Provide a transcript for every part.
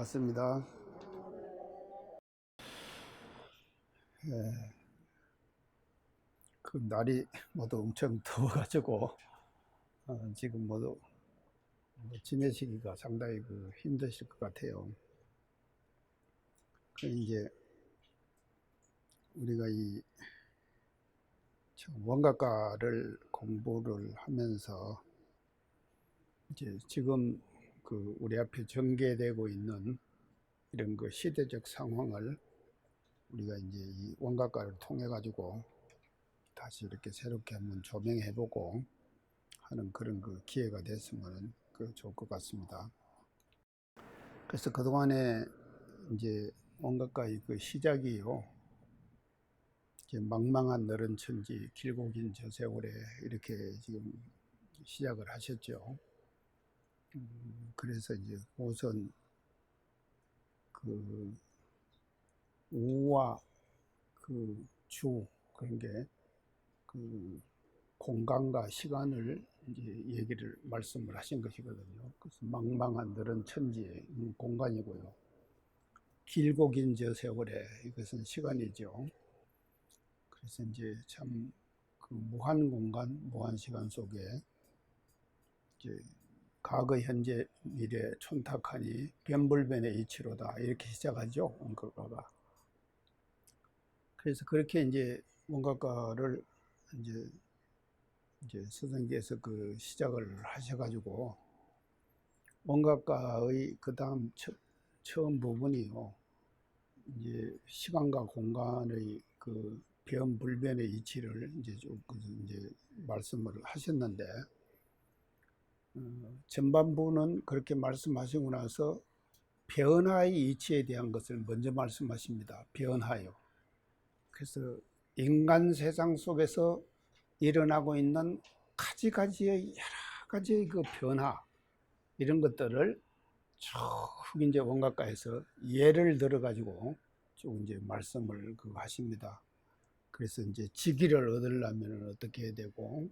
반갑습니다. 그 날이 모두 엄청 더워가지고 지금 모두 지내시기가 상당히 힘드실 것 같아요. 이제 우리가 이 원각과를 공부를 하면서 이제 지금 우리 앞에 전개되고 있는 이런 시대적 상황을 우리가 이제 이 원각과를 통해 가지고 다시 이렇게 새롭게 한번 조명해보고 하는 그런 기회가 됐으면 좋을 것 같습니다. 그래서 그동안에 이제 원각과의 시작이요, 이제 망망한 너른 천지 길고 긴 저 세월에 이렇게 지금 시작을 하셨죠. 그래서 이제 우선 우와 주 그런 게 공간과 시간을 이제 얘기를 말씀을 하신 것이거든요. 그래서 망망한 너른 천지의 공간이고요. 길고 긴 저 세월에 이것은 시간이죠. 그래서 이제 참 무한 공간, 무한 시간 속에 이제 과거, 현재, 미래 촌탁하니 변불변의 이치로다 이렇게 시작하죠. 원각과가. 그래서 그렇게 이제 원각과를 이제 스승께서 시작을 하셔가지고 원각과의 다음 처음 부분이요, 이제 시간과 공간의 변불변의 이치를 이제 말씀을 하셨는데, 전반부는 그렇게 말씀하시고 나서 변화의 이치에 대한 것을 먼저 말씀하십니다. 변화요. 그래서 인간 세상 속에서 일어나고 있는 가지가지의 여러 가지의 변화, 이런 것들을 쭉 이제 원각과에서 예를 들어 가지고 쭉 이제 말씀을 하십니다. 그래서 이제 직위를 얻으려면 어떻게 해야 되고,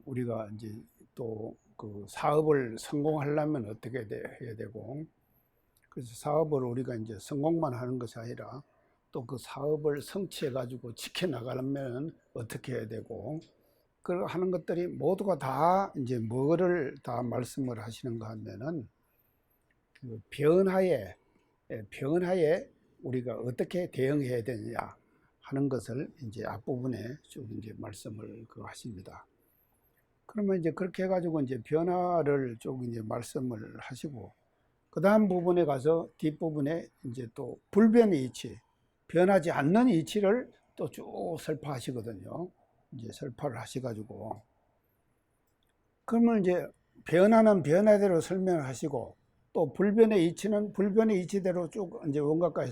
우리가 이제 또 사업을 성공하려면 어떻게 해야 되고, 그래서 사업을 우리가 이제 성공만 하는 것이 아니라 또 사업을 성취해 가지고 지켜나가려면 어떻게 해야 되고, 그 하는 것들이 모두가 다 이제 뭐를 다 말씀을 하시는가 하면은 변화에 우리가 어떻게 대응해야 되느냐 하는 것을 이제 앞부분에 쭉 이제 말씀을 하십니다. 그러면 이제 그렇게 해가지고 이제 변화를 쭉 이제 말씀을 하시고, 그 다음 부분에 가서 뒷부분에 이제 또 불변의 이치, 변하지 않는 이치를 또 쭉 설파하시거든요. 이제 설파를 하셔가지고, 그러면 이제 변화는 변화대로 설명을 하시고, 또 불변의 이치는 불변의 이치대로 쭉 이제 원각과에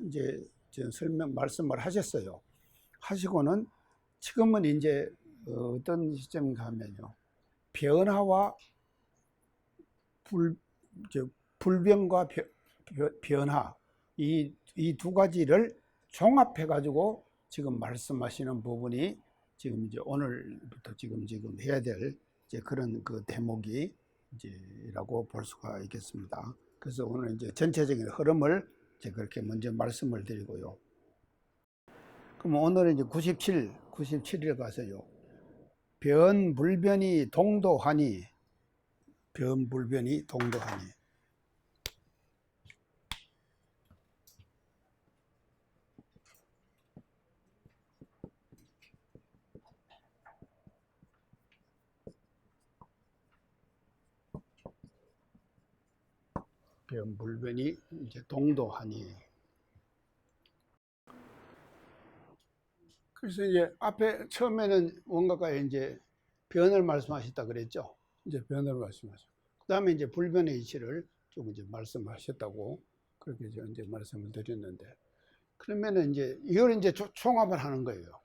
이제 설명 말씀을 하셨어요. 하시고는 지금은 이제 어떤 시점인가 하면요, 변화와 불변과 변화, 이 두 가지를 종합해 가지고 지금 말씀하시는 부분이 지금 이제 오늘부터 지금 해야 될 이제 그런 대목이 이제라고 볼 수가 있겠습니다. 그래서 오늘 이제 전체적인 흐름을 이제 그렇게 먼저 말씀을 드리고요. 그럼 오늘은 이제 97일 가서요, 변불변이 동도하니, 변불변이 동도하니. 변불변이 이제 동도하니. 그래서 이제 앞에 처음에는 원각과에 이제 변을 말씀하셨다 그랬죠. 이제 변을 말씀하셨고, 그 다음에 이제 불변의 이치를 좀 이제 말씀하셨다고 그렇게 이제 말씀을 드렸는데, 그러면은 이제 이걸 이제 종합을 하는 거예요.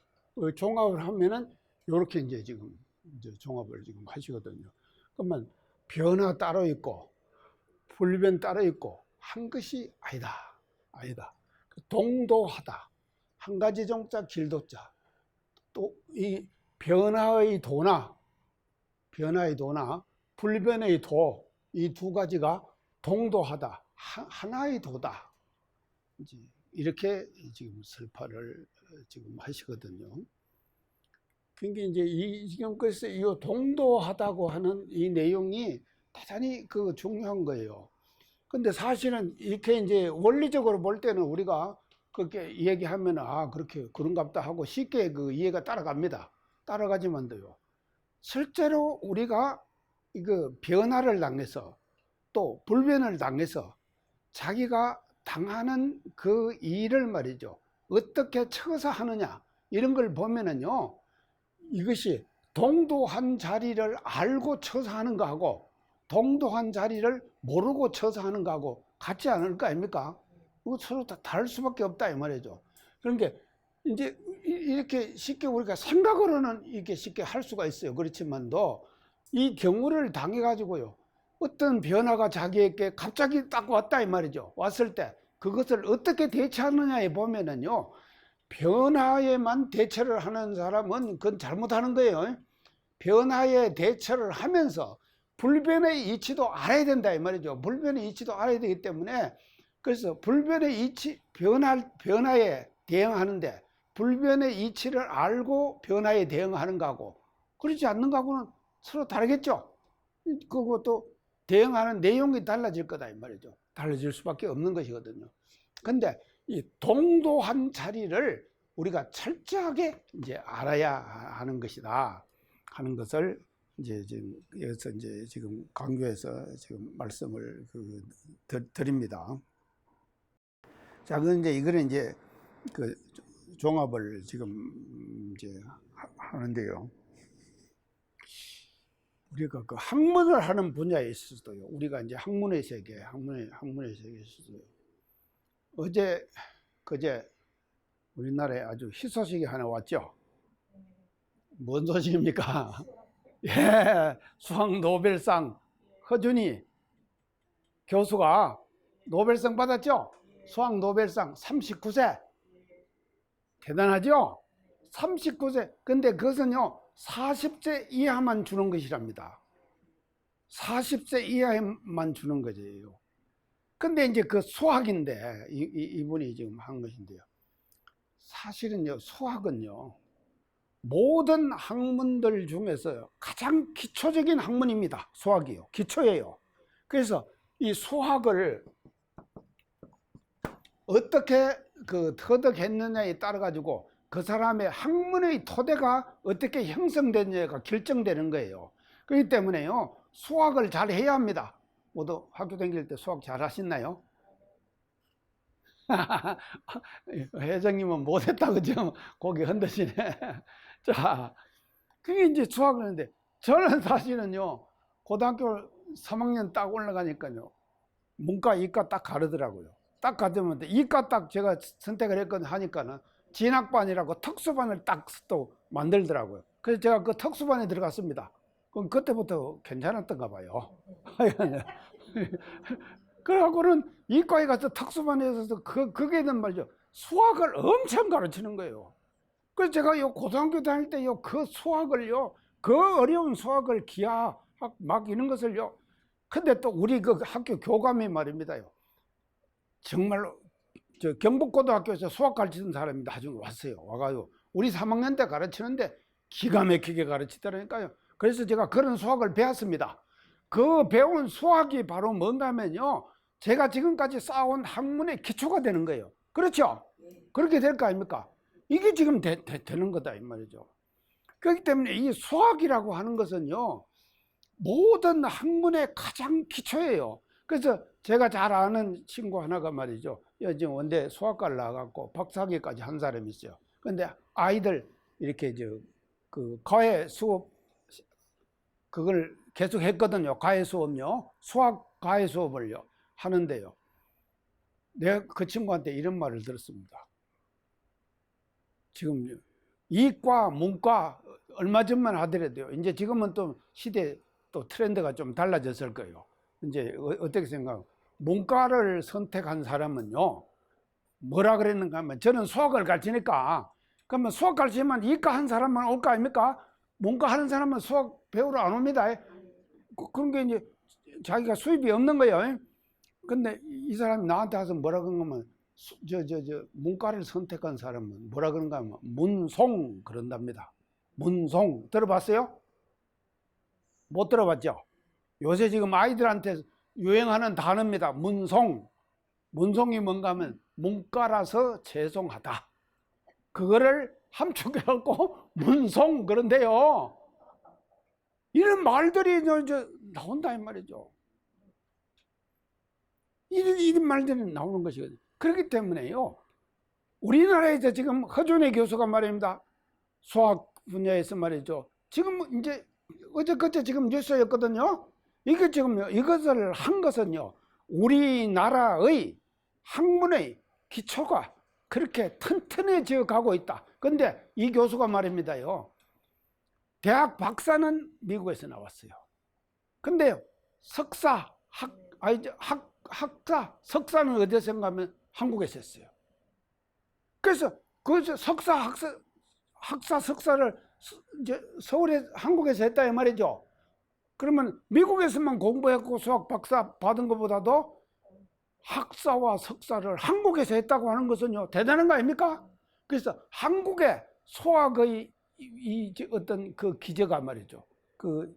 종합을 하면은 이렇게 이제 지금 이제 종합을 지금 하시거든요. 그러면 변화 따로 있고 불변 따로 있고 한 것이 아니다. 동도하다. 한 가지 종자 길도자. 또 이 변화의 도나 불변의 도, 이 두 가지가 동도하다. 하나의 도다. 이제 이렇게 지금 설파를 지금 하시거든요. 그러니까 이제 지금 그래서 이 동도하다고 하는 이 내용이 대단히 그 중요한 거예요. 근데 사실은 이렇게 이제 원리적으로 볼 때는 우리가 그렇게 얘기하면 그렇게 그런갑다 하고 쉽게 그 이해가 따라갑니다. 따라가지만도요. 실제로 우리가 이거 변화를 당해서 또 불변을 당해서 자기가 당하는 그 일을 말이죠. 어떻게 처서 하느냐 이런 걸 보면은요. 이것이 동도한 자리를 알고 처서 하는 거하고 동도한 자리를 모르고 처서 하는 거하고 같지 않을 거 아닙니까? 서로 다 다를 수밖에 없다 이 말이죠. 그러니까 이제 이렇게 쉽게 우리가 생각으로는 이렇게 쉽게 할 수가 있어요. 그렇지만도 이 경우를 당해 가지고요. 어떤 변화가 자기에게 갑자기 딱 왔다 이 말이죠. 왔을 때 그것을 어떻게 대처하느냐에 보면은요. 변화에만 대처를 하는 사람은 그건 잘못하는 거예요. 변화에 대처를 하면서 불변의 이치도 알아야 된다 이 말이죠. 불변의 이치도 알아야 되기 때문에 그래서 불변의 이치 변화에 대응하는데 불변의 이치를 알고 변화에 대응하는 거하고 그렇지 않는 거하고는 서로 다르겠죠. 그것도 대응하는 내용이 달라질 거다 이 말이죠. 달라질 수밖에 없는 것이거든요. 근데 이 동도한 자리를 우리가 철저하게 이제 알아야 하는 것이다 하는 것을 이제 지금 여기서 이제 지금 강조해서 지금 말씀을 드립니다. 자, 그런데 이제 이거는 이제 그 종합을 지금 이제 하는데요. 우리가 그 학문을 하는 분야에 있어서도요. 우리가 이제 학문의 세계에 있어서요. 어제 그제 우리나라에 아주 희소식이 하나 왔죠. 뭔 소식입니까? 예, 수학 노벨상 허준이 교수가 노벨상 받았죠. 수학 노벨상 39세. 대단하죠? 39세. 근데 그것은요 40세 이하만 주는 것이랍니다. 40세 이하만 주는 거죠. 근데 이제 그 수학인데 이분이 지금 한 것인데요. 사실은요 수학은요 모든 학문들 중에서 가장 기초적인 학문입니다. 수학이요. 기초예요. 그래서 이 수학을 어떻게 그 터득했느냐에 따라 가지고 그 사람의 학문의 토대가 어떻게 형성되느냐가 결정되는 거예요. 그렇기 때문에요 수학을 잘 해야 합니다. 모두 학교 다닐 때 수학 잘 하셨나요? 회장님은 못했다 그죠? 고개 흔드시네. 자, 그게 이제 수학을 하는데 저는 사실은요 고등학교 3학년 딱 올라가니까요 문과 이과 딱 가르더라고요. 딱 가르면 이과 딱 제가 선택을 했거든 하니까는 진학반이라고 특수반을 딱 또 만들더라고요. 그래서 제가 그 특수반에 들어갔습니다. 그럼 그때부터 괜찮았던가 봐요. 그래갖고는 이과에 가서 특수반에 있어서 그게는 말이죠. 수학을 엄청 가르치는 거예요. 그래서 제가 요 고등학교 다닐 때요, 그 수학을요, 그 어려운 수학을 기하학 막 이런 것을요. 근데 또 우리 그 학교 교감이 말입니다요. 정말로 저 경북고등학교에서 수학 가르치는 사람이 나중에 왔어요. 와가지고 우리 3학년 때 가르치는데 기가 막히게 가르치더라니까요. 그래서 제가 그런 수학을 배웠습니다. 그 배운 수학이 바로 뭔가 하면요. 제가 지금까지 쌓아온 학문의 기초가 되는 거예요. 그렇죠? 그렇게 될 거 아닙니까? 이게 지금 되는 거다 이 말이죠. 그렇기 때문에 이 수학이라고 하는 것은요. 모든 학문의 가장 기초예요. 그래서 제가 잘 아는 친구 하나가 말이죠. 지금 원대 수학과를 나가고 박사학위까지 한 사람이 있어요. 근데 아이들 이렇게 그 과외 수업 그걸 계속 했거든요. 과외 수업요. 수학 과외 수업을요. 하는데요. 내가 그 친구한테 이런 말을 들었습니다. 지금 이과, 문과 얼마 전만 하더라도요. 이제 지금은 또 시대 또 트렌드가 좀 달라졌을 거예요. 이제 어떻게 생각하고 문과를 선택한 사람은요. 뭐라 그랬는가 하면 저는 수학을 가르치니까 그러면 수학 가르치면 이과 한 사람만 올 거 아닙니까? 문과 하는 사람은 수학 배우러 안 옵니다. 그런 게 이제 자기가 수입이 없는 거예요. 근데 이 사람이 나한테 와서 뭐라 그러면 문과를 선택한 사람은 뭐라 그런가 하면 문송 그런답니다. 문송 들어봤어요? 못 들어봤죠? 요새 지금 아이들한테 유행하는 단어입니다. 문송. 문송이 뭔가 하면 문과라서 죄송하다. 그거를 함축해갖고 문송 그런데요. 이런 말들이 나온다 이 말이죠. 이런 말들이 나오는 것이거든요. 그렇기 때문에요. 우리나라에서 지금 허준의 교수가 말입니다. 수학 분야에서 말이죠. 지금 이제 어제 지금 뉴스였거든요. 이게 지금 이것을 한 것은요. 우리나라의 학문의 기초가 그렇게 튼튼해져 가고 있다. 근데 이 교수가 말입니다요. 대학 박사는 미국에서 나왔어요. 근데 석사는 어디서 했냐면 한국에서 했어요. 그래서 그 석사를 이제 서울에 한국에서 했다 이 말이죠. 그러면 미국에서만 공부했고 수학 박사 받은 것보다도 학사와 석사를 한국에서 했다고 하는 것은요 대단한 거 아닙니까? 그래서 한국의 수학의 어떤 그 기저가 말이죠.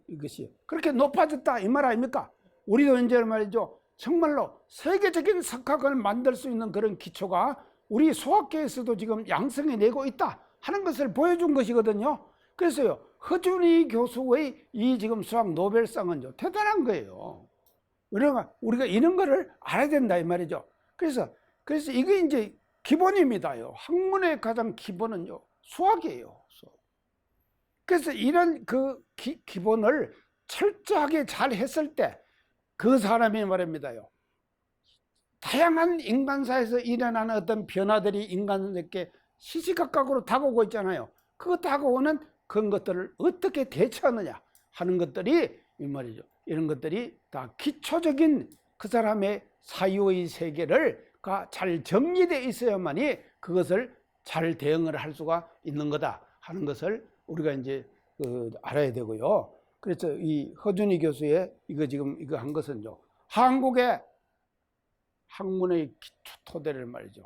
이것이 그렇게 높아졌다 이 말 아닙니까? 우리도 이제 말이죠. 정말로 세계적인 석학을 만들 수 있는 그런 기초가 우리 수학계에서도 지금 양성해내고 있다 하는 것을 보여준 것이거든요. 그래서요 허준이 교수의 이 지금 수학 노벨상은요 대단한 거예요. 우리가 이런 거를 알아야 된다 이 말이죠. 그래서 이게 이제 기본입니다요. 학문의 가장 기본은요 수학이에요. 그래서 이런 그 기본을 철저하게 잘 했을 때 그 사람이 말입니다요. 다양한 인간사에서 일어나는 어떤 변화들이 인간에게 시시각각으로 다가오고 있잖아요. 그 다가오는 그런 것들을 어떻게 대처하느냐 하는 것들이 이 말이죠. 이런 것들이 다 기초적인 그 사람의 사유의 세계를 잘 정리되어 있어야만이 그것을 잘 대응을 할 수가 있는 거다 하는 것을 우리가 이제 알아야 되고요. 그래서 이 허준이 교수의 이거 한 것은요. 한국의 학문의 기초 토대를 말이죠.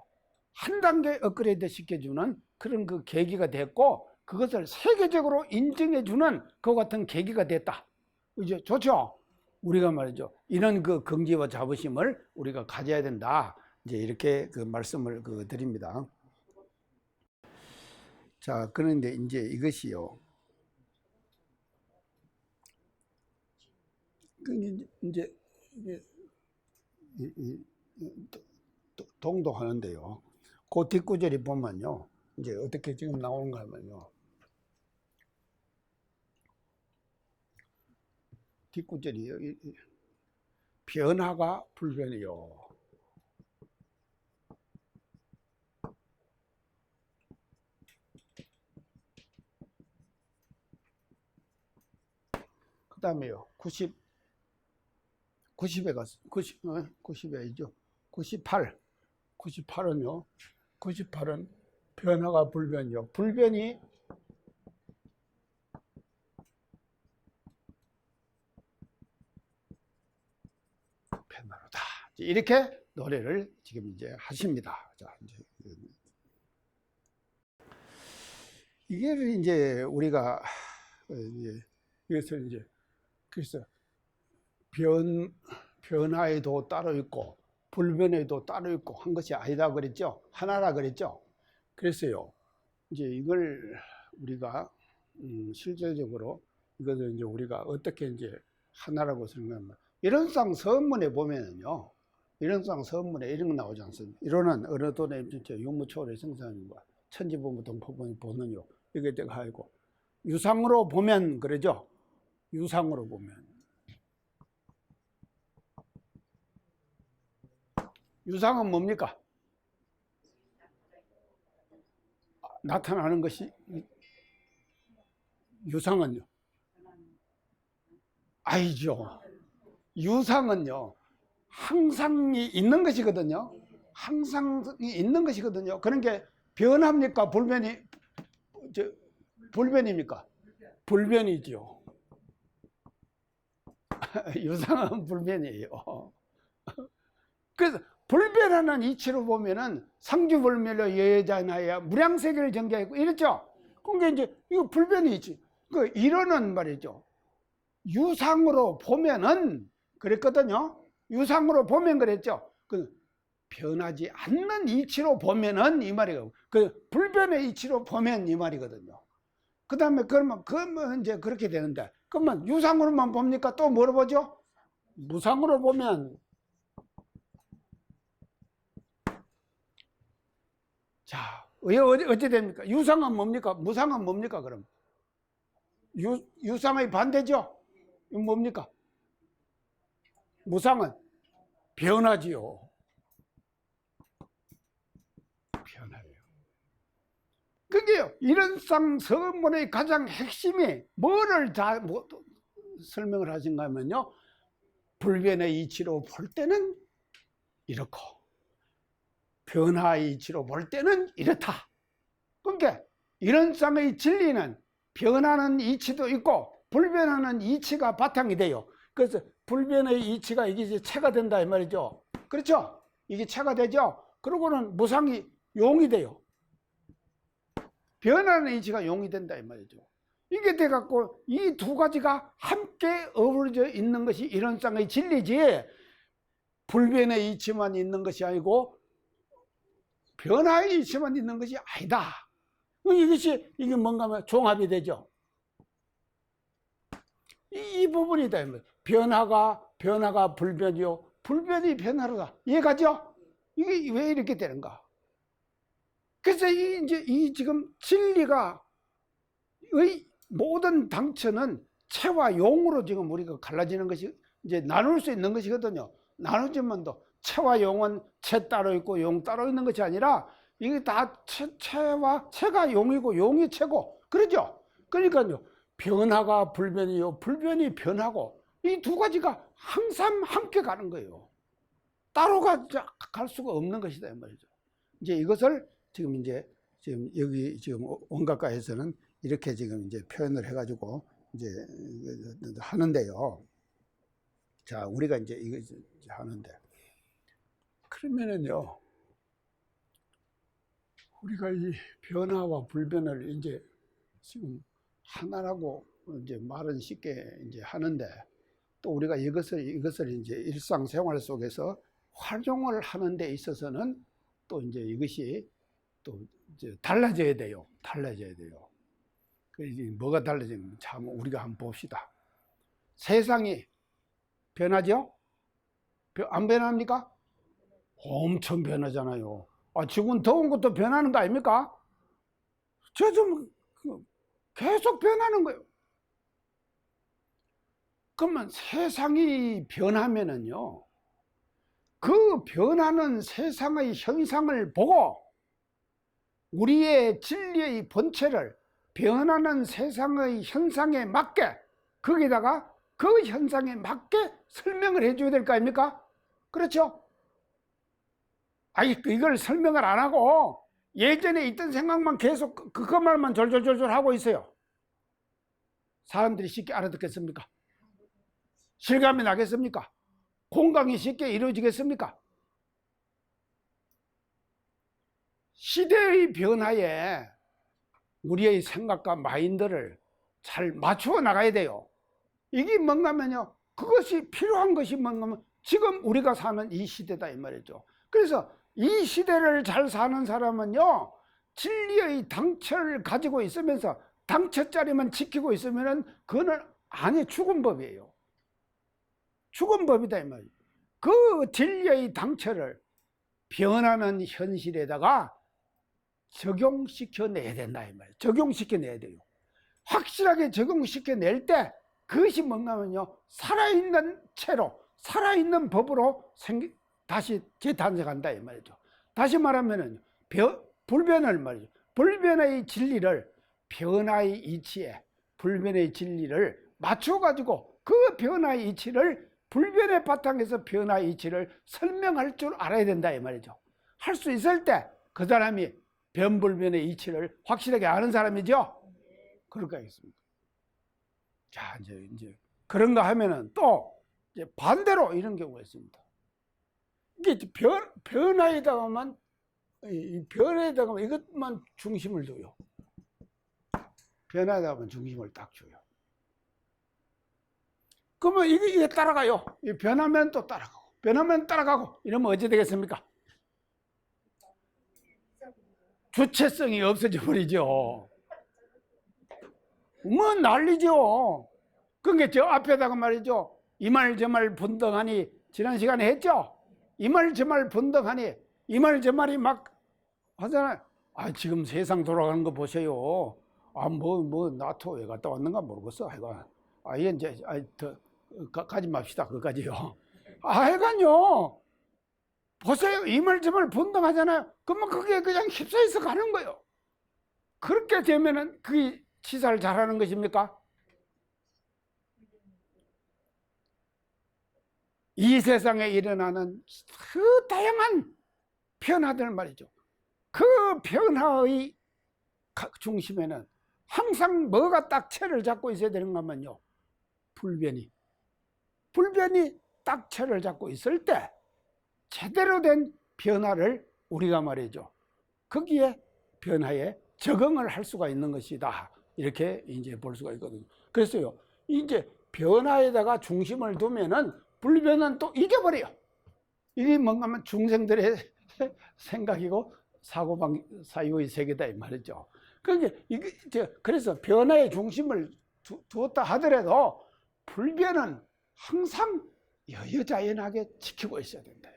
한 단계 업그레이드 시켜주는 그런 그 계기가 됐고 그것을 세계적으로 인정해주는 그 같은 계기가 됐다. 이제 좋죠? 우리가 말이죠. 이런 그 긍지와 자부심을 우리가 가져야 된다. 이제 이렇게 그 말씀을 드립니다. 자, 그런데 이제 이것이요. 이제 동도하는데요. 그 뒷구절이 보면요. 이제 어떻게 지금 나오는가 하면요. 뒷구절이요. 변화가 불변이요. 그 다음에요. 90에 갔어. 90이 아니죠. 98은요. 98은 변화가 불변이요. 불변이 변화로다. 이렇게 노래를 지금 이제 하십니다. 자, 이게 이제 우리가 이것을 이제 그래서 변화에도 따로 있고 불변에도 따로 있고 한 것이 아니다 그랬죠. 하나라 그랬죠. 그래서요. 이제 이걸 우리가 실질적으로 이것을 이제 우리가 어떻게 이제 하나라고 생각하면 이론상 서문에 보면은요. 이론상 서문에 이런 거 나오지 않습니까? 이론은 어느 돈의 유무초월의 생산과 천지보무 동포본이 보는요. 이게 내가 하고 유상으로 보면 그러죠. 유상으로 보면 유상은 뭡니까? 나타나는 것이 유상은요. 아니죠. 유상은요. 항상이 있는 것이거든요. 항상이 있는 것이거든요. 그런 게 변합니까? 불변입니까? 불변이죠. 유상은 불변이에요. 그래서 불변하는 이치로 보면은 상주불멸로 여여자나야 무량세계를 전개하고 이랬죠. 그게 이제 이거 불변의 이치. 그 이론은 말이죠. 유상으로 보면은 그랬거든요. 유상으로 보면 그랬죠. 그 변하지 않는 이치로 보면은 이 말이고, 그 불변의 이치로 보면 이 말이거든요. 그 다음에 그러면 이제 그렇게 되는데, 그러면 유상으로만 봅니까? 또 뭐로 보죠? 무상으로 보면, 자, 어찌 됩니까? 유상은 뭡니까? 무상은 뭡니까? 그럼 유상의 반대죠? 이건 뭡니까? 무상은 변하지요. 변화예요. 그게요, 이런상 서문의 가장 핵심이 뭐를 설명을 하신가 하면요, 불변의 이치로 볼 때는 이렇고 변화의 이치로 볼 때는 이렇다. 그러니까 이런상의 진리는 변하는 이치도 있고 불변하는 이치가 바탕이 돼요. 그래서 불변의 이치가 이게 체가 된다 이 말이죠. 그렇죠? 이게 체가 되죠. 그러고는 무상이 용이 돼요. 변하는 이치가 용이 된다 이 말이죠. 이게 돼갖고 이 두 가지가 함께 어우러져 있는 것이 이런상의 진리지, 불변의 이치만 있는 것이 아니고 변화의 이치만 있는 것이 아니다. 이게 뭔가 하면 종합이 되죠. 이 부분이다. 변화가 불변이요, 불변이 변화로다. 이해가죠? 이게 왜 이렇게 되는가? 그래서 이 지금 진리가, 모든 당처는 체와 용으로 지금 우리가 갈라지는 것이, 이제 나눌 수 있는 것이거든요. 나누지만도 체와 용은 체 따로 있고 용 따로 있는 것이 아니라 이게 다 체가 용이고 용이 체고, 그러죠? 그러니까요, 변화가 불변이요, 불변이 변하고, 이 두 가지가 항상 함께 가는 거예요. 따로 갈 수가 없는 것이다 이 말이죠. 이제 이것을 지금 여기 원각가에서는 이렇게 지금 이제 표현을 해가지고 이제 하는데요. 자, 우리가 이제 이거 하는데, 그러면은요, 우리가 이 변화와 불변을 이제 지금 하나라고 이제 말은 쉽게 이제 하는데, 또 우리가 이것을 이제 일상생활 속에서 활용을 하는 데 있어서는 또 이제 이것이 또 이제 달라져야 돼요. 그래서 뭐가 달라지면 참 우리가 한번 봅시다. 세상이 변하죠? 안 변합니까? 엄청 변하잖아요. 지금 더운 것도 변하는 거 아닙니까? 계속 변하는 거예요. 그러면 세상이 변하면은요, 그 변하는 세상의 현상을 보고 우리의 진리의 본체를 변하는 세상의 현상에 맞게, 거기다가 그 현상에 맞게 설명을 해줘야 될 거 아닙니까? 그렇죠? 이걸 설명을 안 하고 예전에 있던 생각만 계속 그것만 졸졸졸졸 하고 있어요. 사람들이 쉽게 알아듣겠습니까? 실감이 나겠습니까? 공감이 쉽게 이루어지겠습니까? 시대의 변화에 우리의 생각과 마인드를 잘 맞추어 나가야 돼요. 이게 뭔가 하면요, 그것이 필요한 것이 뭔가 하면 지금 우리가 사는 이 시대다 이 말이죠. 그래서 이 시대를 잘 사는 사람은요, 진리의 당처를 가지고 있으면서 당처자리만 지키고 있으면은 그거는 아니, 죽은 법이에요. 죽은 법이다 이 말이에요. 그 진리의 당처를 변하는 현실에다가 적용시켜내야 된다 이 말이에요. 적용시켜내야 돼요. 확실하게 적용시켜낼 때 그것이 뭔가 하면요, 살아있는 채로, 살아있는 법으로 다시 재탄생한다 이 말이죠. 다시 말하면은 불변을 말이죠. 불변의 진리를 변화의 이치에, 불변의 진리를 맞춰가지고 그 변화의 이치를, 불변의 바탕에서 변화의 이치를 설명할 줄 알아야 된다 이 말이죠. 할 수 있을 때 그 사람이 변불변의 이치를 확실하게 아는 사람이죠. 그럴까 하겠습니다. 자, 이제 그런가 하면은 또 이제 반대로 이런 경우가 있습니다. 이게 변화에다가만, 이 변화에다가만 이것만 중심을 둬요. 변화에다가만 중심을 딱 줘요. 그러면 이게 따라가요. 이 변하면 또 따라가고, 변하면 따라가고, 이러면 어찌 되겠습니까? 주체성이 없어져 버리죠. 뭐 난리죠. 그게 저 앞에다가 말이죠. 이 말 저 말 분덕하니, 지난 시간에 했죠. 이 말 저 말 분덕하니, 이 말 저 말이 막 하잖아요. 아, 지금 세상 돌아가는 거 보세요. 아, 나토 왜 갔다 왔는가 모르겠어. 하여간. 아, 이제, 가지 맙시다. 그까지요. 아, 하여간요. 보세요. 이 말 저 말 분덕하잖아요. 그러면 그게 그냥 휩싸여서 가는 거예요. 그렇게 되면은 그게 치사를 잘하는 것입니까? 이 세상에 일어나는 그 다양한 변화들 말이죠. 그 변화의 중심에는 항상 뭐가 딱 채를 잡고 있어야 되는가 하면요. 불변이 딱 채를 잡고 있을 때 제대로 된 변화를 우리가 말이죠. 거기에 변화에 적응을 할 수가 있는 것이다. 이렇게 이제 볼 수가 있거든요. 그래서요, 이제 변화에다가 중심을 두면은 불변은 또 이겨버려요. 이게 뭔가 하면 중생들의 생각이고 사유의 세계다 이 말이죠. 그래서 변화의 중심을 두었다 하더라도 불변은 항상 여여자연하게 지키고 있어야 된다.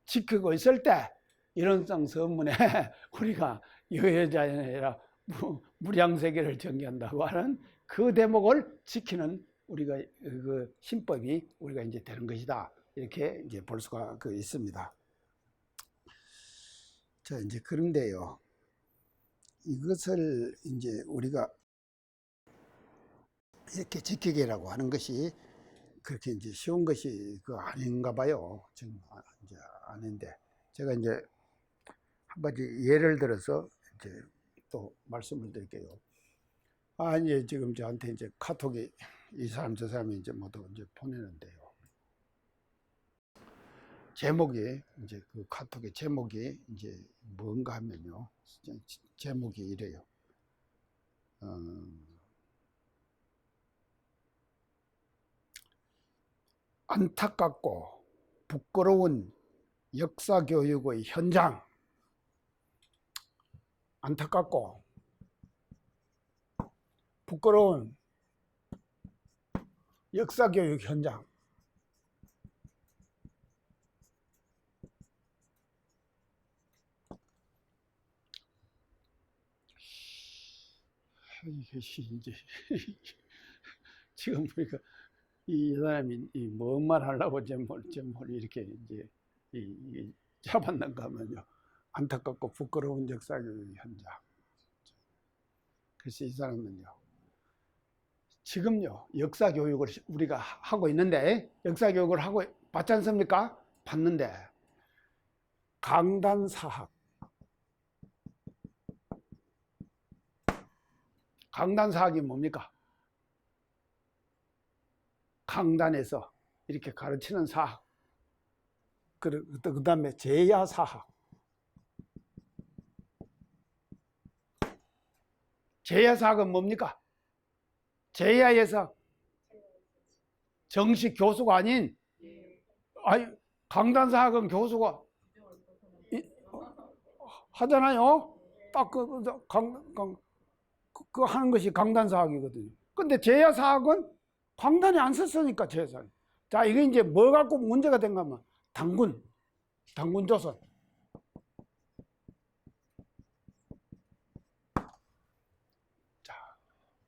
지키고 있을 때 이론성 선문에 우리가 여여자연이라 무량세계를 정의한다고 하는 그 대목을 지키는 우리가 그 신법이 우리가 이제 되는 것이다. 이렇게 이제 볼 수가 있습니다. 자, 이제 그런데요. 이것을 이제 우리가 이렇게 지키기라고 하는 것이 그렇게 이제 쉬운 것이 아닌가 봐요. 지금 이제 아닌데 제가 이제 한 가지 예를 들어서 이제 또 말씀을 드릴게요. 이제 지금 저한테 이제 카톡이 이 사람 저 사람이 이제 모두 이제 보내는데요. 제목이 이제 그 카톡의 제목이 이제 뭔가 하면요. 제목이 이래요. 안타깝고 부끄러운 역사교육의 현장. 안타깝고 부끄러운 역사교육 현장. 이것이 이제 지금 보니까 이 사람이 뭔 말 하려고 제목을 이렇게 이제 잡았는가 하면요. 안타깝고 부끄러운 역사교육 현장. 그래서 이 사람은요. 지금요. 역사교육을 우리가 하고 있는데 역사교육을 하고 받지 않습니까? 받는데 강단사학. 강단사학이 뭡니까? 강단에서 이렇게 가르치는 사학. 그 다음에 제야사학. 제야사학은 뭡니까? 제야에서 정식 교수가 아닌, 강단사학은 교수가 하잖아요. 딱 그거 하는 것이 강단사학이거든요. 근데 제야사학은 강단이 안 썼으니까 제야사학. 자, 이게 이제 뭐 갖고 문제가 된가 하면 당군조선. 자,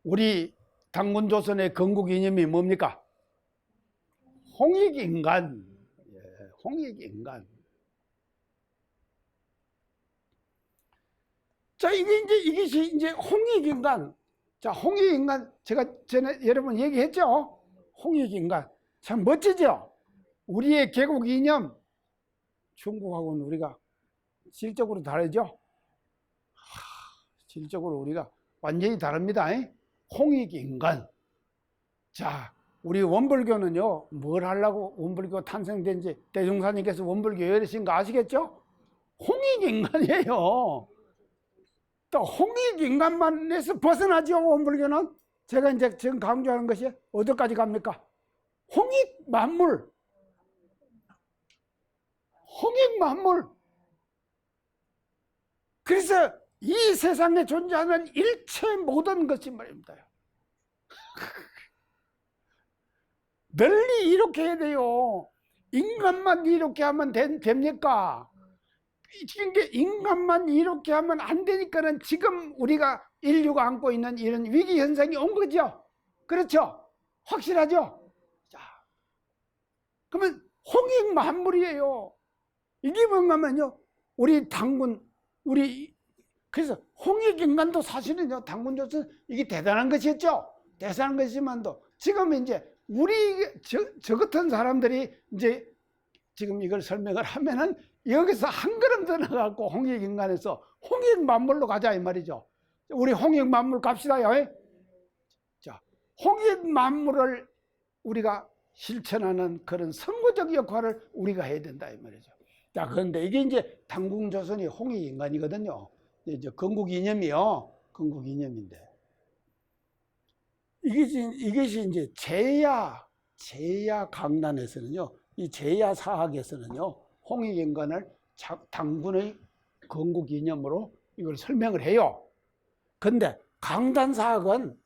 우리 당군조선의 건국 이념이 뭡니까? 홍익인간. 예, 홍익인간. 자, 이것이 이제 홍익인간. 자, 홍익인간, 제가 전에 여러분 얘기했죠? 홍익인간. 참 멋지죠? 우리의 개국 이념, 중국하고는 우리가 질적으로 다르죠? 질적으로 우리가 완전히 다릅니다. 홍익인간. 자, 우리 원불교는요, 뭘 하려고 원불교 탄생된지 대종사님께서 원불교 열으신 거 아시겠죠? 홍익인간이에요. 또 홍익인간만에서 벗어나죠, 원불교는. 제가 이제 지금 강조하는 것이 어디까지 갑니까? 홍익만물. 홍익만물. 그래서 이 세상에 존재하는 일체 모든 것이 말입니다. 널리 이렇게 해야 돼요. 인간만 이렇게 하면 됩니까? 인간만 이렇게 하면 안 되니까는 지금 우리가 인류가 안고 있는 이런 위기 현상이 온 거죠. 그렇죠? 확실하죠? 자, 그러면 홍익만물이에요. 이게 뭔가면요, 우리 당군, 그래서 홍익인간도 사실은요, 당군조선 이게 대단한 것이었죠. 대단한 것이지만도 지금 이제 저 같은 사람들이 이제 지금 이걸 설명을 하면은 여기서 한 걸음 더 나가고 홍익인간에서 홍익만물로 가자 이 말이죠. 우리 홍익만물 갑시다요. 자, 홍익만물을 우리가 실천하는 그런 선구적 역할을 우리가 해야 된다 이 말이죠. 자, 그런데 이게 이제 당궁조선이 홍익인간이거든요. 이제 건국이념이요. 건국이념인데 이것이 이제 제야 강단에서는요, 이 제야 사학에서는요, 홍익인간을 당군의 건국 이념으로 이걸 설명을 해요. 근데 강단사학은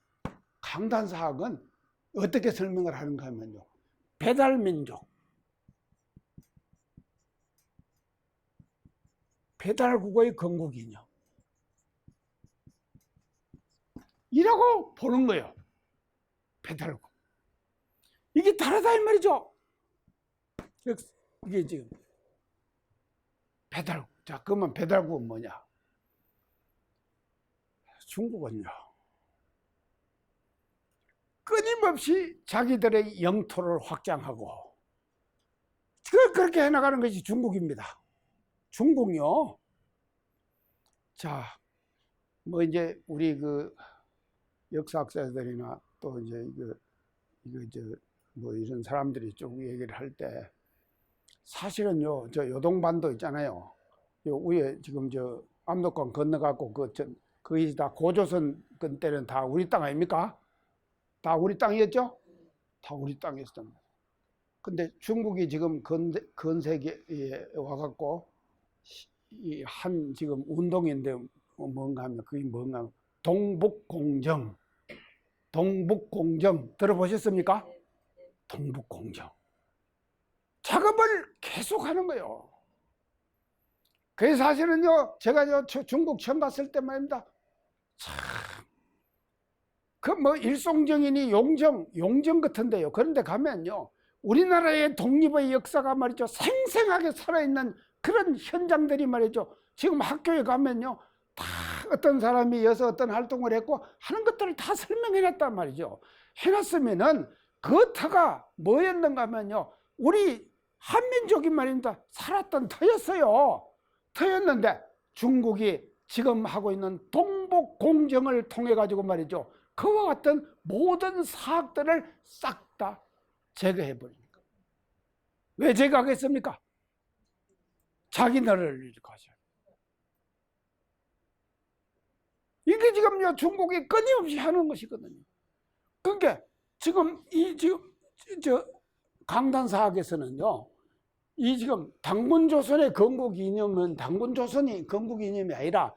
어떻게 설명을 하는가 하면요, 배달민족, 배달국의 건국 이념 이라고 보는 거예요. 배달국. 이게 다르다 이 말이죠. 이게 지금 배달국. 자, 그러면 배달국은 뭐냐? 중국은요, 끊임없이 자기들의 영토를 확장하고 그렇게 해나가는 것이 중국입니다. 중국요. 자, 뭐 이제 우리 그 역사학자들이나 또 이제 뭐 이런 사람들이 좀 얘기를 할 때 사실은요, 저 요동반도 있잖아요. 요 위에 지금 저 압록강 건너가고 거의 다 고조선 때는 다 우리 땅 아닙니까? 다 우리 땅이었죠? 다 우리 땅이었던 거예요. 근데 중국이 지금 건세기에 와갖고 한 지금 운동인데 뭔가 하면 그게 뭔가 하면 동북공정 들어보셨습니까? 동북공정 작업을 계속 하는 거예요. 그래서 사실은요, 제가 중국 처음 갔을 때 말입니다. 참, 그 뭐 일송정이니 용정 같은데요. 그런데 가면요, 우리나라의 독립의 역사가 말이죠, 생생하게 살아있는 그런 현장들이 말이죠. 지금 학교에 가면요, 다 어떤 사람이 여서 어떤 활동을 했고 하는 것들을 다 설명해놨단 말이죠. 해놨으면은 그 터가 뭐였는가 하면요, 우리 한민족이 말입니다, 살았던 터였어요. 터였는데 중국이 지금 하고 있는 동북공정을 통해 가지고 말이죠, 그와 같은 모든 사학들을 싹 다 제거해 버리니까. 왜 제거하겠습니까? 자기 나라를 일으켜서. 이게 지금 중국이 끊임없이 하는 것이거든요. 그러니까 지금 저 강단사학에서는요, 이 지금 당군조선의 건국 이념은 당군조선이 건국 이념이 아니라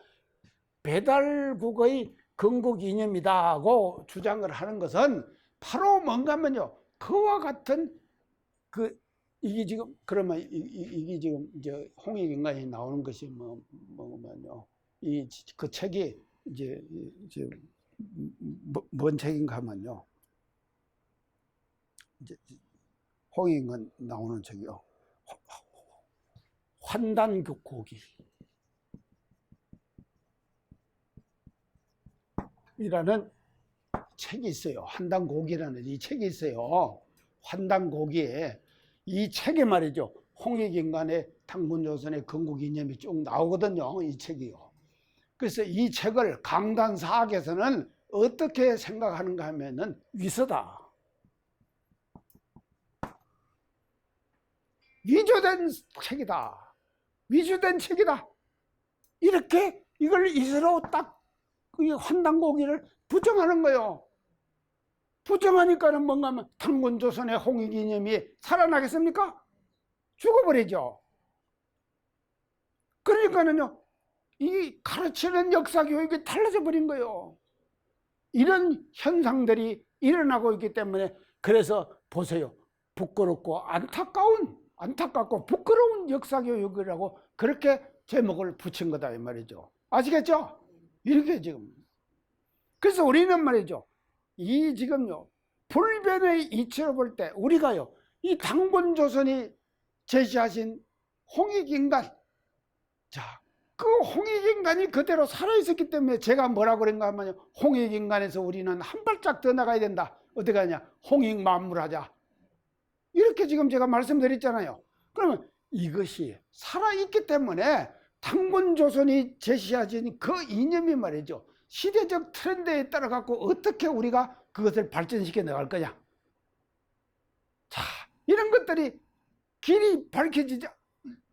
배달국의 건국 이념이다고 주장을 하는 것은 바로 뭔가 하면요, 그와 같은 이게 지금 그러면 이게 지금 이제 홍익인간이 나오는 것이 뭐면요, 그 책이 이제 뭔 책인가 하면요, 이제 홍익인간 나오는 책이요, 환단고기 이라는 책이 있어요. 환단고기라는 이 책이 있어요. 환단고기에 이 책에 말이죠, 홍익인간의 당군조선의 건국 이념이 쭉 나오거든요. 이 책이요. 그래서 이 책을 강단사학에서는 어떻게 생각하는가 하면은 위서다. 위조된 책이다. 위조된 책이다. 이렇게 이걸 이스라엘 딱 환단고기를 부정하는 거예요. 부정하니까는 뭔가 하면 단군조선의 홍익이념이 살아나겠습니까? 죽어버리죠. 그러니까는요, 이 가르치는 역사교육이 달라져 버린 거예요. 이런 현상들이 일어나고 있기 때문에, 그래서 보세요. 부끄럽고 안타깝고 부끄러운 역사교육이라고 그렇게 제목을 붙인 거다 이 말이죠. 아시겠죠? 이렇게 지금. 그래서 우리는 말이죠, 이 지금요 불변의 이치로 볼 때 우리가요 이 단군조선이 제시하신 홍익인간, 자, 그 홍익인간이 그대로 살아있었기 때문에 제가 뭐라고 그런가 하면요, 홍익인간에서 우리는 한 발짝 더 나가야 된다. 어떻게 하냐? 홍익만물하자. 이렇게 지금 제가 말씀드렸잖아요. 그러면 이것이 살아있기 때문에 단군조선이 제시하신 그 이념이 말이죠, 시대적 트렌드에 따라 갖고 어떻게 우리가 그것을 발전시켜 나갈 거냐. 자, 이런 것들이 길이 밝혀지자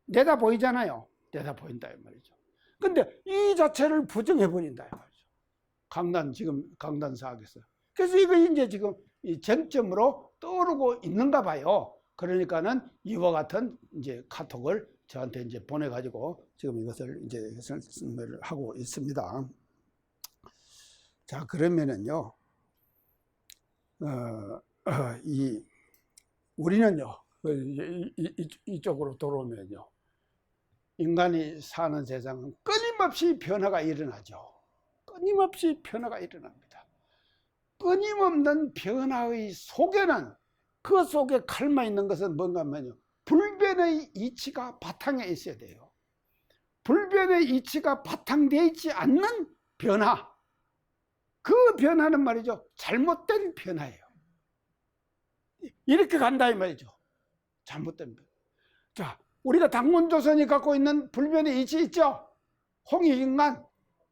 내다 보이잖아요. 내다 보인다 이 말이죠. 근데 이 자체를 부정해 버린다 이 말이죠. 지금 강단 사학에서. 그래서 이거 이제 지금 이 쟁점으로 떠오르고 있는가 봐요. 그러니까는 이와 같은 이제 카톡을 저한테 이제 보내가지고 지금 이것을 이제 설명을 하고 있습니다. 자, 그러면은요, 우리는요, 이쪽으로 돌아오면요, 인간이 사는 세상은 끊임없이 변화가 일어나죠. 끊임없이 변화가 일어납니다. 끊임없는 변화의 속에는, 그 속에 칼마 있는 것은 뭔가 하면요, 불변의 이치가 바탕에 있어야 돼요. 불변의 이치가 바탕되어 있지 않는 변화, 그 변화는 말이죠, 잘못된 변화예요. 이렇게 간다 이 말이죠. 잘못된 변화. 자, 우리가 단군조선이 갖고 있는 불변의 이치 있죠? 홍익인간,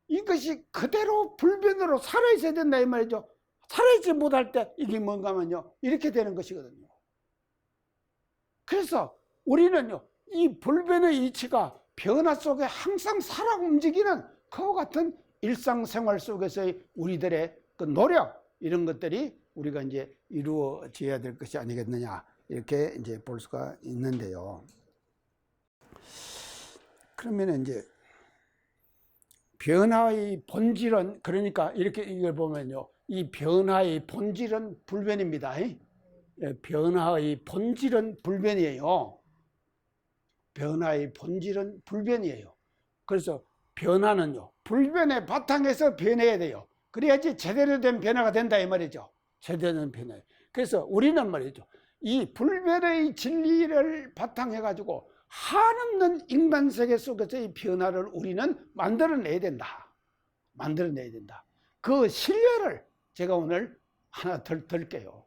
이것이 그대로 불변으로 살아있어야 된다 이 말이죠. 살아있지 못할 때 이게 뭔가 하면요, 이렇게 되는 것이거든요. 그래서 우리는요, 이 불변의 이치가 변화 속에 항상 살아 움직이는 그와 같은 일상생활 속에서의 우리들의 그 노력, 이런 것들이 우리가 이제 이루어져야 될 것이 아니겠느냐, 이렇게 이제 볼 수가 있는데요. 그러면 이제 변화의 본질은, 그러니까 이렇게 이걸 보면요, 이 변화의 본질은 불변입니다. 변화의 본질은 불변이에요. 변화의 본질은 불변이에요. 그래서 변화는요, 불변의 바탕에서 변해야 돼요. 그래야지 제대로 된 변화가 된다 이 말이죠. 제대로 된 변화. 그래서 우리는 말이죠, 이 불변의 진리를 바탕해 가지고 한없는 인간 세계 속에서의 변화를 우리는 만들어내야 된다. 만들어내야 된다. 그 신뢰를 제가 오늘 하나 들게요.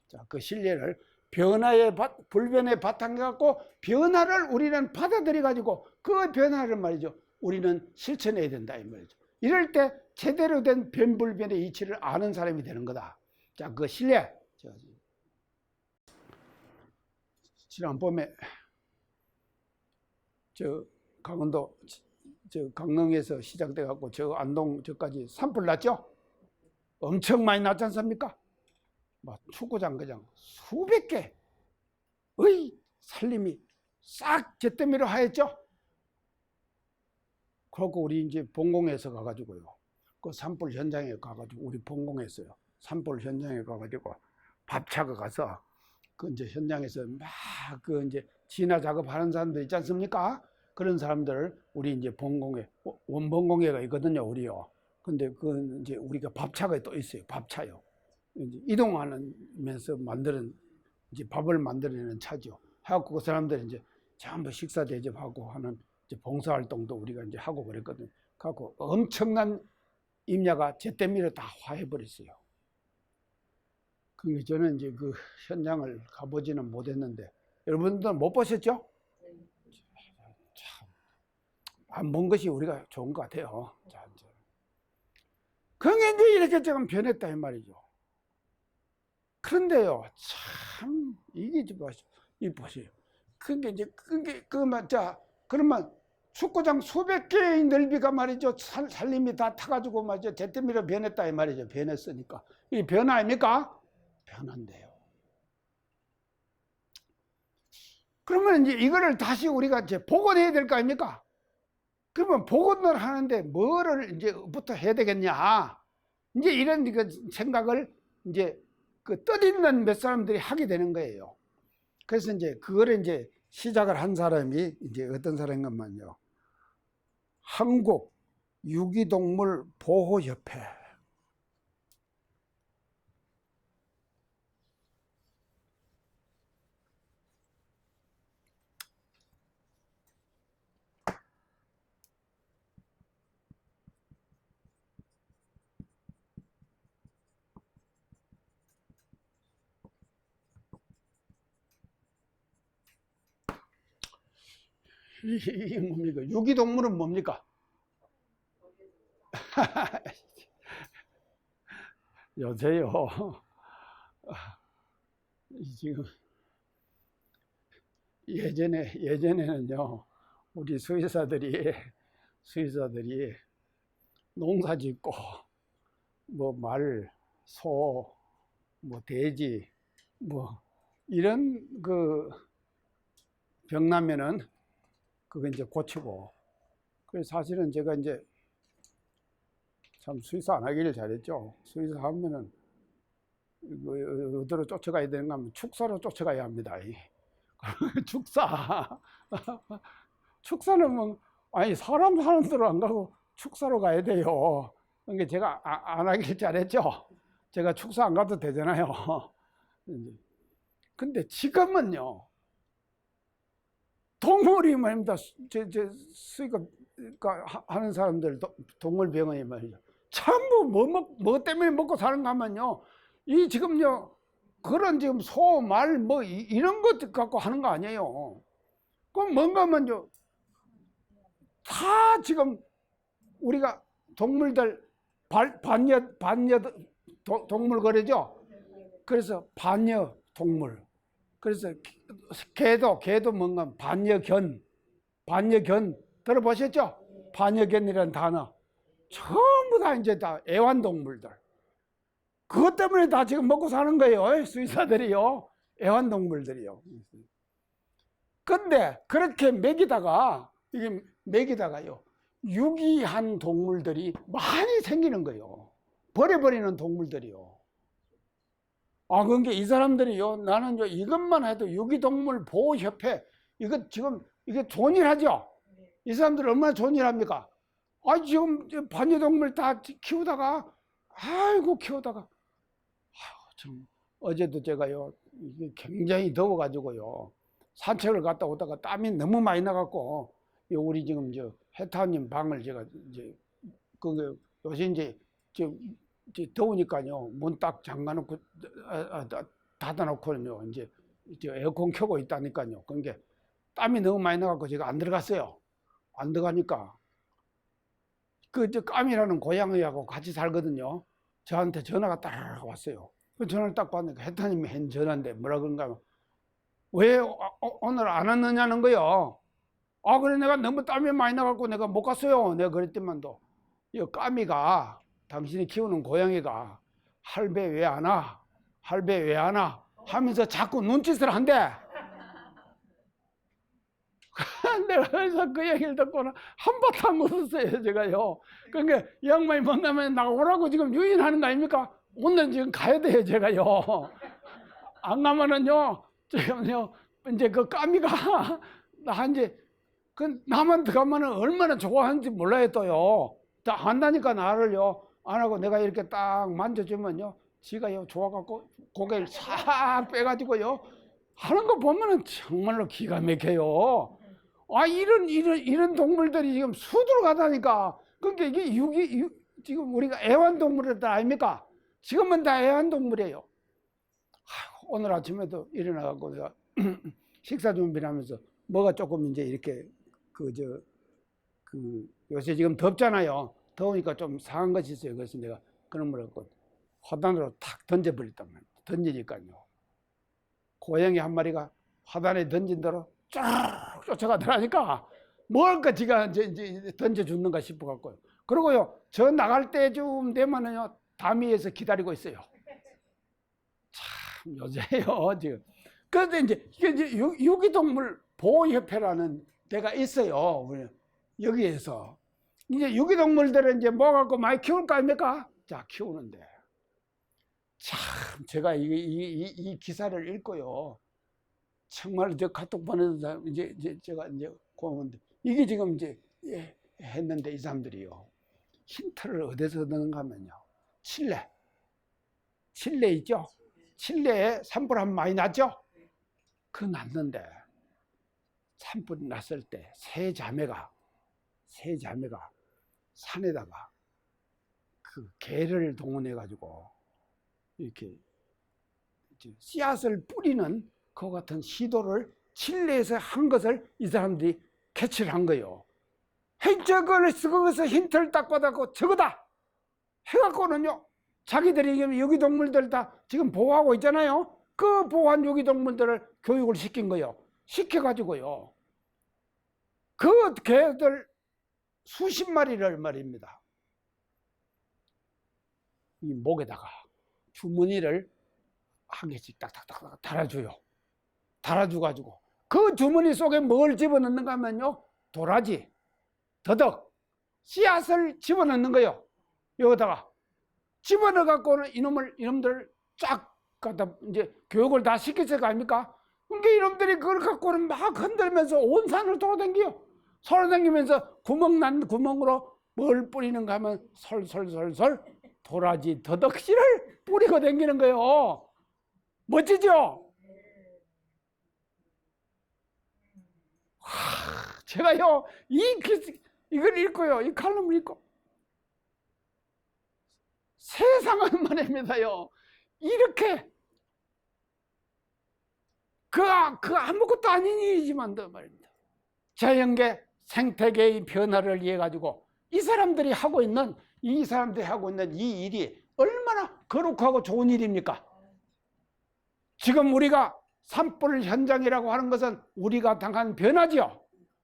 자, 그 신뢰를 불변의 바탕에 갖고 변화를 우리는 받아들여 가지고 그 변화를 말이죠, 우리는 실천해야 된다 이 말이죠. 이럴 때 제대로 된 변불변의 이치를 아는 사람이 되는 거다. 자, 그 신뢰. 지난번에 저 강원도 강릉에서 시작돼 갖고 저 안동 저까지 산불 났죠? 엄청 많이 났지 않습니까? 막 축구장 그냥 수백 개의 산림이 싹 잿더미로 하였죠? 그렇고 우리 이제 본공에서 가가지고요, 그 산불 현장에 가가지고 우리 본공했어요. 산불 현장에 가가지고 밥차가 가서 그 이제 현장에서 막 그 이제 진화 작업하는 사람들 있지 않습니까? 그런 사람들 우리 이제 본공에 원본공회가 있거든요, 우리요. 근데 그 이제 우리가 밥차가 또 있어요, 밥차요. 이제 이동하면서 만드는 이제 밥을 만들어내는 차죠. 하고 그 사람들 이제 전부 식사 대접하고 하는 이제 봉사활동도 우리가 이제 하고 그랬거든요. 갖고 엄청난 임야가 잿더미로 다 화해버렸어요. 그러니까 저는 이제 그 현장을 가보지는 못했는데 여러분들 못 보셨죠? 참, 안 본 것이 우리가 좋은 것 같아요. 그게 이제 이렇게 조금 변했다 이 말이죠. 그런데요, 참 이게 이 보세요. 그게 이제 그러면 축구장 수백 개의 넓이가 말이죠. 산림이 다 타가지고 말이죠. 대때미로 변했다 이 말이죠. 변했으니까. 이 변화 아닙니까? 변화인데요. 그러면 이제 이거를 다시 우리가 이제 복원해야 될 거 아닙니까? 그러면 복원을 하는데 뭐를 이제부터 해야 되겠냐? 이제 이런 그 생각을 이제 그 뜻있는 몇 사람들이 하게 되는 거예요. 그래서 이제 그거를 이제 시작을 한 사람이 이제 어떤 사람인가만요. 한국 유기동물 보호협회. 이게 뭡니까? 유기동물은 뭡니까? 요새요. 지금 예전에는요. 우리 수의사들이 농사 짓고 뭐 말, 소, 뭐 돼지 뭐 이런 그 병나면은 그거 이제 고치고. 그래서 사실은 제가 이제 참 수의사 안 하기를 잘했죠. 수의사 하면은 어디로 쫓아가야 되는가 하면 축사로 쫓아가야 합니다. 축사. 축사는 뭐 아니 사람 사는 대로 안 가고 축사로 가야 돼요. 그러니까 제가 안 하길 잘했죠. 제가 축사 안 가도 되잖아요. 근데 지금은요. 동물이 말입니다. 수의가 하는 사람들 동물병원이 말이죠. 전부 뭐 때문에 먹고 사는가 하면요. 이 지금요. 그런 지금 소, 말 뭐 이런 것 갖고 하는 거 아니에요. 그럼 뭔가 하면요. 다 지금 우리가 동물들 반려 동물 거래죠. 그래서 반려 동물. 그래서 개도 뭔가 반려견 들어보셨죠? 반려견이라는 단어 전부 다 이제 다 애완동물들. 그것 때문에 다 지금 먹고 사는 거예요. 수의사들이요. 애완동물들이요. 근데 그렇게 먹이다가요. 유기한 동물들이 많이 생기는 거예요. 버려버리는 동물들이요. 그러니까 이 사람들이요. 나는요, 이것만 해도 유기동물 보호협회, 이거 지금, 이게 좋은 일 하죠? 이 사람들 얼마나 좋은 일 합니까? 지금 반려동물 다 키우다가, 참, 어제도 제가요, 이게 굉장히 더워가지고요, 산책을 갔다 오다가 땀이 너무 많이 나갖고, 우리 지금 해타님 방을 제가 요새 이제 더우니까요, 문 딱 잠가놓고, 닫아놓고는요, 이제 에어컨 켜고 있다니까요. 그러니까 땀이 너무 많이 나갖고 제가 안 들어갔어요. 안 들어가니까, 까미라는 고양이하고 같이 살거든요. 저한테 전화가 딱 왔어요. 그 전화를 딱 받으니까 해타님이 한 전화인데 뭐라 그런가 하면, 왜 오늘 안 왔느냐는 거요. 그래, 내가 너무 땀이 많이 나갖고 내가 못 갔어요. 내가 그랬더만도, 이 까미가, 당신이 키우는 고양이가 할배 왜 안 와? 할배 왜 안 와? 하면서 자꾸 눈짓을 한대. 내가 그래서 그 얘기를 듣고는 한바탕 웃었어요, 제가요. 그러니까 이 양반이 만나면 나오라고 지금 유인하는 거 아닙니까? 오늘 지금 가야 돼요, 제가요. 안 가면은요, 지금요, 이제 그 까미가, 나만 들어가면은 얼마나 좋아하는지 몰라요, 또요. 다 안다니까, 나를요. 안 하고 내가 이렇게 딱 만져주면요, 지가요, 좋아갖고 고개를 싹 빼가지고요, 하는 거 보면은 정말로 기가 막혀요. 이런 동물들이 지금 수두로 가다니까. 그러니까 이게 지금 우리가 애완동물이다 아닙니까? 지금은 다 애완동물이에요. 오늘 아침에도 일어나갖고 내가 식사 준비를 하면서 뭐가 조금 이제 이렇게 요새 지금 덥잖아요. 더우니까 좀 상한 것이 있어요. 그래서 내가 그런 걸 갖고 화단으로 탁 던져버렸단 말이에요. 던지니까요. 고양이 한 마리가 화단에 던진 대로 쭉 쫓아가더라니까 뭘까 지가 이제 던져주는가 싶어갖고요. 그리고요, 저 나갈 때쯤 되면은요, 다미에서 기다리고 있어요. 참 요새요, 지금. 그런데 이제 이게 이제 유기동물 보호협회라는 데가 있어요. 여기에서. 이제 유기동물들을 이제 모아갖고 많이 키울 거 아닙니까? 자, 키우는데. 참, 제가 이 기사를 읽고요. 정말 저 카톡 보내는 사람, 이제 제가 이제 고마운데, 이게 지금 이제 했는데 이 사람들이요. 힌트를 어디서 얻는가 하면요. 칠레 있죠? 칠레에 산불하면 많이 나죠? 그 났는데, 산불이 났을 때 세 자매가 산에다가 그 개를 동원해가지고 이렇게 씨앗을 뿌리는 그 같은 시도를 칠레에서 한 것을 이 사람들이 캐치를 한 거예요. 거기서 힌트를 딱 받았고 저거다 해갖고는요, 자기들이 유기동물들 다 지금 보호하고 있잖아요. 그 보호한 유기동물들을 교육을 시킨 거예요. 시켜가지고요, 그 개들 수십 마리를 말입니다, 이 목에다가 주머니를 한 개씩 딱딱딱 달아줘요. 달아줘가지고 그 주머니 속에 뭘 집어넣는가 하면요, 도라지, 더덕, 씨앗을 집어넣는 거예요. 여기다가 집어넣어갖고는 이놈들 쫙 갖다 이제 교육을 다 시켰을 거 아닙니까? 그러니까 이놈들이 그걸 갖고는 막 흔들면서 온 산을 돌아다녀요. 돌아다니면서 구멍 난 구멍으로 뭘 뿌리는가 하면 솔솔솔솔 도라지, 더덕씨를 뿌리고 다니는 거예요. 멋지죠? 제가요, 이걸 읽고요, 이 칼럼을 읽고, 세상은 말입니다요, 이렇게, 그 아무것도 아닌 일이지만도 말입니다. 자연계, 생태계의 변화를 위해 가지고, 이 사람들이 하고 있는 이 일이 얼마나 거룩하고 좋은 일입니까? 지금 우리가 산불 현장이라고 하는 것은 우리가 당한 변화지요.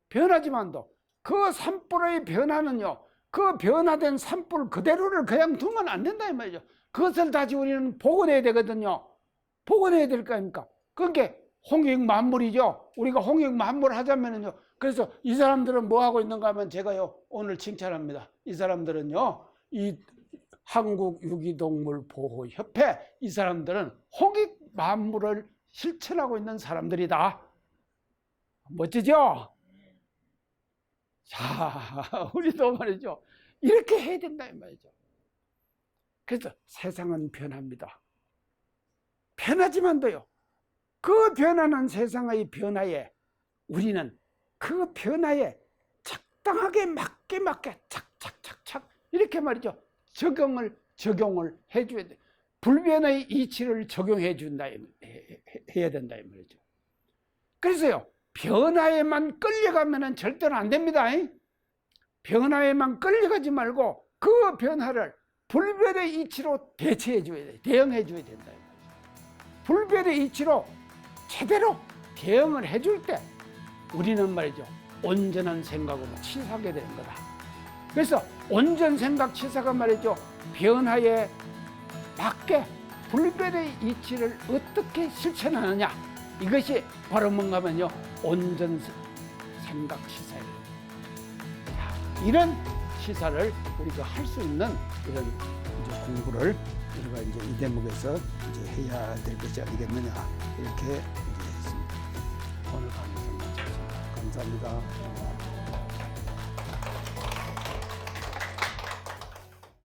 변하지만도 그 산불의 변화는요, 그 변화된 산불 그대로를 그냥 두면 안 된다 이 말이죠. 그것을 다시 우리는 복원해야 되거든요. 복원해야 될 거 아닙니까? 그게 홍익만물이죠. 우리가 홍익만물 하자면은요, 그래서 이 사람들은 뭐 하고 있는가 하면 제가요, 오늘 칭찬합니다. 이 사람들은요, 이 한국유기동물보호협회, 이 사람들은 홍익만물을 실천하고 있는 사람들이다. 멋지죠? 자, 우리도 말이죠, 이렇게 해야 된다 이 말이죠. 그래서 세상은 변합니다. 변하지만도요, 그 변하는 세상의 변화에 우리는 그 변화에 적당하게 맞게 착착착착 이렇게 말이죠, 적용을 해줘야 돼. 불변의 이치를 적용해 준다 해야 된다 이 말이죠. 그래서요, 변화에만 끌려가면은 절대로 안 됩니다. 변화에만 끌려가지 말고 그 변화를 불변의 이치로 대처해 줘야 돼. 대응해 줘야 된다. 불변의 이치로 제대로 대응을 해줄 때 우리는 말이죠, 온전한 생각으로 치사하게 되는 거다. 그래서 온전 생각 치사가 말이죠, 변화에 맞게 불변의 이치를 어떻게 실천하느냐, 이것이 바로 뭔가 하면요, 온전 생각 치사예요. 이런 치사를 우리가 할 수 있는 이런 이제 공부를 우리가 이제 이 대목에서 이제 해야 될 것이 아니겠느냐, 이렇게 이제 했습니다. 오늘 강의 마치겠습니다. 감사합니다.